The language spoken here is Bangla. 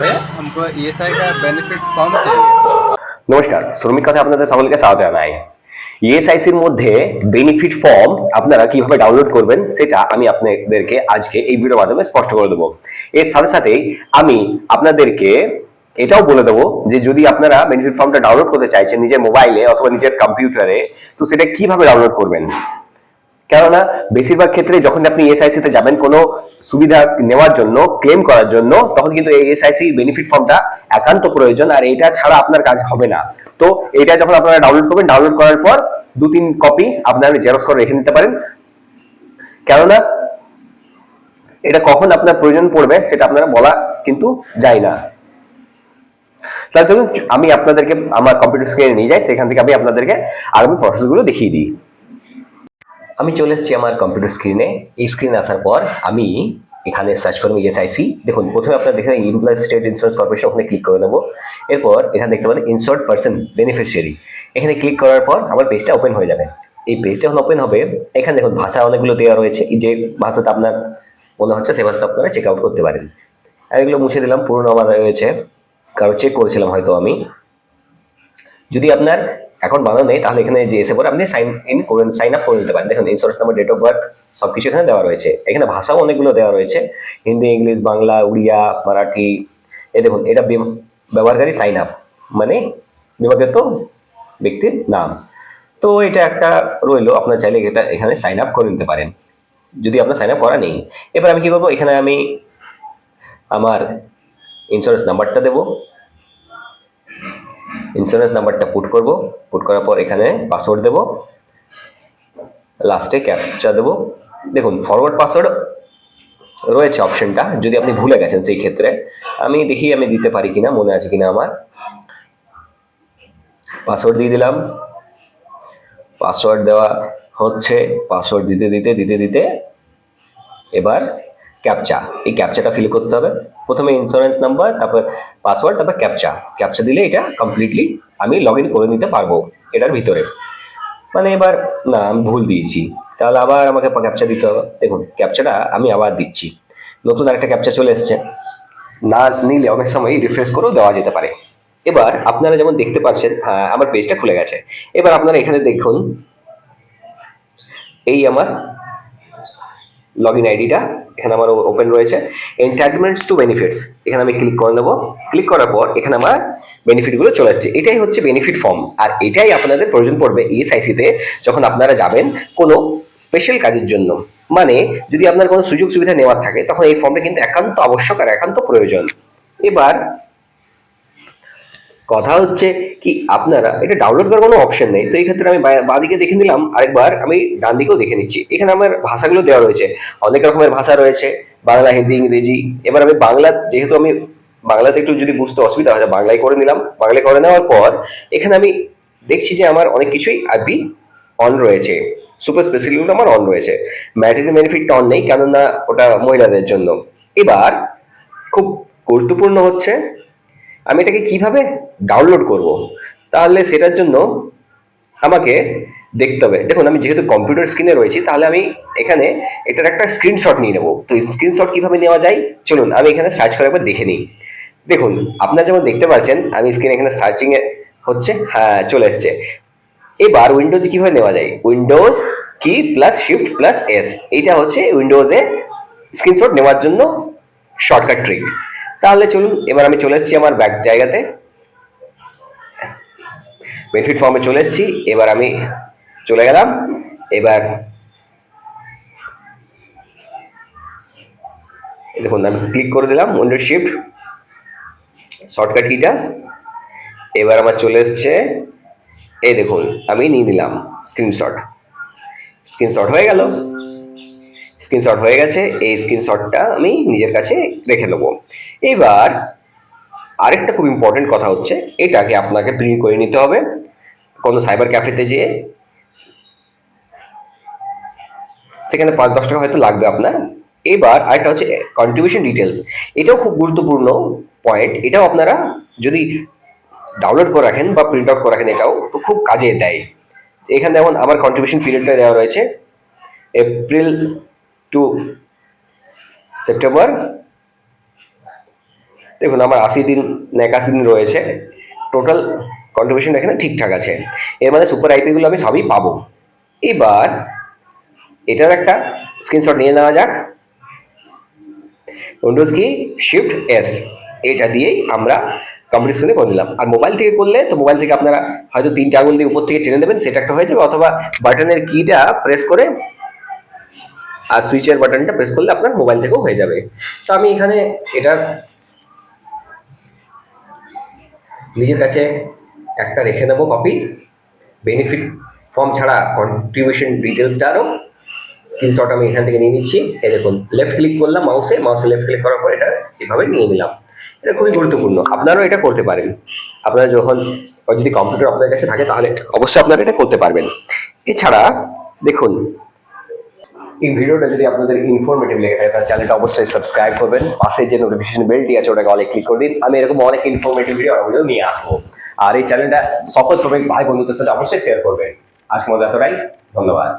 भैया हमको ईएसआई का बेनिफिट फॉर्म चाहिए। নমস্কার, শ্রমিক কথা আপনাদের সকলকে স্বাগত জানাই। ইএসআইসির মধ্যে বেনিফিট ফর্ম আপনারা কিভাবে ডাউনলোড করবেন সেটা আমি আপনাদেরকে আজকে এই ভিডিওর মাধ্যমে স্পষ্ট করে দেবো। এর সাথে সাথেই আমি আপনাদেরকে এটাও বলে দেবো যে যদি আপনারা বেনিফিট ফর্মটা ডাউনলোড করতে চাইছেন নিজের মোবাইলে অথবা নিজের কম্পিউটারে, তো সেটা কিভাবে ডাউনলোড করবেন। কেননা বেশিরভাগ ক্ষেত্রে যখন আপনি এসআইসি তে যাবেন কোনো সুবিধা নেওয়ার জন্য, ক্লেম করার জন্য, তখন কিন্তু এই এসআইসি বেনিফিট ফর্মটা একান্ত প্রয়োজন, আর এটা ছাড়া আপনার কাজ হবে না। তো এটা যখন আপনারা ডাউনলোড করবেন, ডাউনলোড করার পর 2-3 কপি আপনারা জেরক্স করে রেখে নিতে পারেন। কেননা এটা কখন আপনার প্রয়োজন পড়বে সেটা আপনারা বলা কিন্তু যায় না। তার জন্য আমি আপনাদেরকে আমার কম্পিউটার স্ক্রিনে নিয়ে যাই, সেখান থেকে আমি আপনাদেরকে আগামী প্রসেসগুলো দেখিয়ে দিই। আমি চলে এসেছি আমার কম্পিউটার স্ক্রিনে। এই স্ক্রিনে আসার পর আমি এখানে সার্চ করবো ইএসআইসি। দেখুন প্রথমে আপনারা দেখেন এমপ্লয়ি স্টেট ইন্স্যুরেন্স কর্পোরেশন, ওখানে ক্লিক করে নেবো। এরপর এখানে দেখতে পাবেন ইনসার্ট পার্সন বেনিফিশিয়ারি, এখানে ক্লিক করার পর আমার পেজটা ওপেন হয়ে যাবে। এই পেজটা যখন ওপেন হবে, এখানে দেখুন ভাষা অনেকগুলো দেওয়া রয়েছে, যে ভাষাতে আপনার মনে হচ্ছে সে ভাষাটা আপনারা চেক আউট করতে পারেন। আর এগুলো মুছে দিলাম, পুরনো আমার রয়েছে, কারণ চেক করেছিলাম হয়তো আমি। যদি আপনার অ্যাকাউন্ট বানানো নেই তাহলে এখানে যে এসে পরে আপনি সাইন আপ করে নিতে পারেন। দেখুন insurance number, date of birth সবকিছু এখানে দেওয়া রয়েছে। এখানে ভাষাও অনেকগুলো দেওয়া রয়েছে, হিন্দি, ইংলিশ, বাংলা, উড়িয়া, মারাঠি। এই দেখুন এটা ব্যবহারকারী সাইন আপ, মানে বিভাগের তো ব্যক্তির নাম। তো এটা একটা রইলো, আপনার চাইলে এটা এখানে সাইন আপ করে নিতে পারেন যদি আপনার সাইন আপ করা নেই। এবার আমি কি করবো, এখানে আমি আমার ইন্স্যুরেন্স নাম্বারটা দেবো, ইন্স্যুরেন্স নাম্বারটা পুট করব। পুট করার পর এখানে পাসওয়ার্ড দেব, লাস্টে ক্যাপচা দেব। দেখুন ফরওয়ার্ড পাসওয়ার্ড রয়েছে অপশনটা, যদি আপনি ভুলে গেছেন সেই ক্ষেত্রে আমি দেখি আমি দিতে পারি কিনা, মনে আছে কিনা আমার। পাসওয়ার্ড দিয়ে দিলাম, পাসওয়ার্ড দেওয়া হচ্ছে, পাসওয়ার্ড দিতে দিতে দিতে দিতে এবার ক্যাপচা, এই ক্যাপচাটা ফিল করতে হবে। প্রথমে ইন্স্যুরেন্স নাম্বার, তারপর পাসওয়ার্ড, তারপর ক্যাপচা। ক্যাপচা দিলে এটা কমপ্লিটলি আমি লগ ইন করে নিতে পারবো এটার ভিতরে। মানে এবার না, আমি ভুল দিয়েছি, তাহলে আবার আমাকে ক্যাপচা দিতে হবে। দেখুন ক্যাপচাটা আমি আবার দিচ্ছি, নতুন আরেকটা ক্যাপচা চলে এসছে। না নিলে অনেক সময় রিফ্রেশ করেও দেওয়া যেতে পারে। এবার আপনারা যেমন দেখতে পাচ্ছেন, হ্যাঁ আমার পেজটা খুলে গেছে। এবার আপনারা এখানে দেখুন, এই আমার লগইন আইডিটা এখানে আমার ওপেন রয়েছে, এন্টাইটলমেন্টস টু বেনিফিটস, এখানে আমি ক্লিক করে নেবো। ক্লিক করার পর এখানে আমার বেনিফিটগুলো চলে আসছে। এটাই হচ্ছে বেনিফিট ফর্ম, আর এটাই আপনাদের প্রয়োজন পড়বে ইএসআইসিতে যখন আপনারা যাবেন কোনো স্পেশাল কাজের জন্য। মানে যদি আপনার কোনো সুযোগ সুবিধা নেওয়ার থাকে তখন এই ফর্মটা কিন্তু একান্ত আবশ্যক আর একান্ত প্রয়োজন। এবার কথা হচ্ছে কি, আপনারা এটা ডাউনলোড করার কোনো অপশন নেই, তো এই ক্ষেত্রে আমি বাঁদিকে দেখে নিলাম, আরেকবার আমি ডান দিকেও দেখে নিচ্ছি। এখানে আমার ভাষাগুলো দেওয়া রয়েছে, অনেক রকমের ভাষা রয়েছে, বাংলা, হিন্দি, ইংরেজি। এবার আমি বাংলা, যেহেতু আমি বাংলাতে একটু যদি বুঝতে অসুবিধা হয় বাংলায় করে নিলাম। বাংলায় করে নেওয়ার পর এখানে আমি দেখছি যে আমার অনেক কিছুই আরবি অন রয়েছে, সুপার স্পেশালিগুলো আমার অন রয়েছে। ম্যাটারনিটি বেনিফিটটা অন নেই, কেননা ওটা মহিলাদের জন্য। এবার খুব গুরুত্বপূর্ণ হচ্ছে আমি এটাকে কিভাবে ডাউনলোড করব। তাহলে সেটার জন্য আমাকে দেখতে হবে, দেখুন আমি যেহেতু কম্পিউটার স্ক্রিনে রয়েছি তাহলে আমি এখানে এটার একটা স্ক্রিনশট নিয়ে নেবো। তো স্ক্রিনশট কিভাবে নেওয়া যায় চলুন আমি এখানে সার্চ করে একবার দেখে নিই। দেখুন আপনারা যেমন দেখতে পাচ্ছেন আমি স্ক্রিনে এখানে সার্চিং এ হচ্ছে, হ্যাঁ চলে এসছে। এবার উইন্ডোজ কিভাবে নেওয়া যায়, উইন্ডোজ কি প্লাস শিফট প্লাস এস, এইটা হচ্ছে উইন্ডোজে স্ক্রিনশট নেওয়ার জন্য শর্টকাট ট্রিক। তাহলে চলুন এবার আমি চলে এসেছি আমার ব্যাক জায়গাতে, বেনিফিট ফর্মে চলে এসেছি। এবার আমি চলে গেলাম। এবার দেখুন আমি ক্লিক করে দিলাম উইন্ডোজ শিফট শর্টকাট কিটা। এবার আমার চলে এসছে, এই দেখুন আমি নিয়ে নিলাম স্ক্রিনশট। স্ক্রিনশট হয়ে গেল, স্ক্রিনশট হয়ে গেছে। এই স্ক্রিনশটটা আমি নিজের কাছে রেখে নেবো। এবার আরেকটা খুব ইম্পর্টেন্ট কথা হচ্ছে, এটাকে আপনাকে প্রিন্ট করে নিতে হবে কোনো সাইবার ক্যাফেতে যেয়ে, সেখানে 5-10 টাকা হয়তো লাগবে আপনার। এবার আরেকটা হচ্ছে কন্ট্রিবিউশন ডিটেলস, এটাও খুব গুরুত্বপূর্ণ পয়েন্ট। এটাও আপনারা যদি ডাউনলোড করে রাখেন বা প্রিন্ট আউট করে রাখেন এটাও তো খুব কাজে দেয়। এখানে যেমন আমার কন্ট্রিবিউশন পিরিয়ডটা দেওয়া রয়েছে এপ্রিল টু সেপ্টেম্বর দেখুন আমার 80 দিন না 81 দিন রয়েছে, টোটাল কন্ট্রিবিউশন এখানে ঠিকঠাক আছে। এর মানে সুপার আইপি গুলো আমি সবই পাবো। এবার এটার একটা স্ক্রিনশট নিয়ে নেওয়া যাক। উইন্ডোজ কি শিফট এস, এটা দিয়েই আমরা কম্পিউটার স্ক্রিনে করে দিলাম। আর মোবাইল থেকে করলে তো মোবাইল থেকে আপনারা হয়তো 3টে আঙুল দিয়ে উপর থেকে টেনে দেবেন, সেটা একটা হয়ে যাবে, অথবা বাটনের কিটা প্রেস করে আর সুইচের বাটনটা প্রেস করলে আপনার মোবাইল থেকেও হয়ে যাবে। তো আমি এখানে এটা নিজের কাছে একটা রেখে দেবো কপি। বেনিফিট ফর্ম ছাড়া কন্ট্রিবিউশন ডিটেলসটা আরও স্ক্রিনশট আমি এখান থেকে নিয়ে নিচ্ছি। এই দেখুন লেফট ক্লিক করলাম মাউসে লেফট ক্লিক করার পর এটা এভাবে নিয়ে নিলাম। এটা খুবই গুরুত্বপূর্ণ, আপনারাও এটা করতে পারেন। আপনারা যখন যদি কম্পিউটার আপনার কাছে থাকে তাহলে অবশ্যই আপনারা এটা করতে পারবেন। এছাড়া দেখুন এই ভিডিওটা যদি আপনাদের ইনফরমেটিভ লেগে থাকে তাহলে চ্যানেলটা অবশ্যই সাবস্ক্রাইব করবেন, পাশে যে নোটিফিকেশন বেলটি আছে ওটাকে অলে ক্লিক করে দিন। আমি এরকম অনেক ইনফরমেটিভ ভিডিও নিয়ে আসবো। আর এই চ্যানেলটা সকল শ্রমিক ভাই বন্ধুদের সাথে অবশ্যই শেয়ার করবেন। আজকের মতো এতটাই, ধন্যবাদ।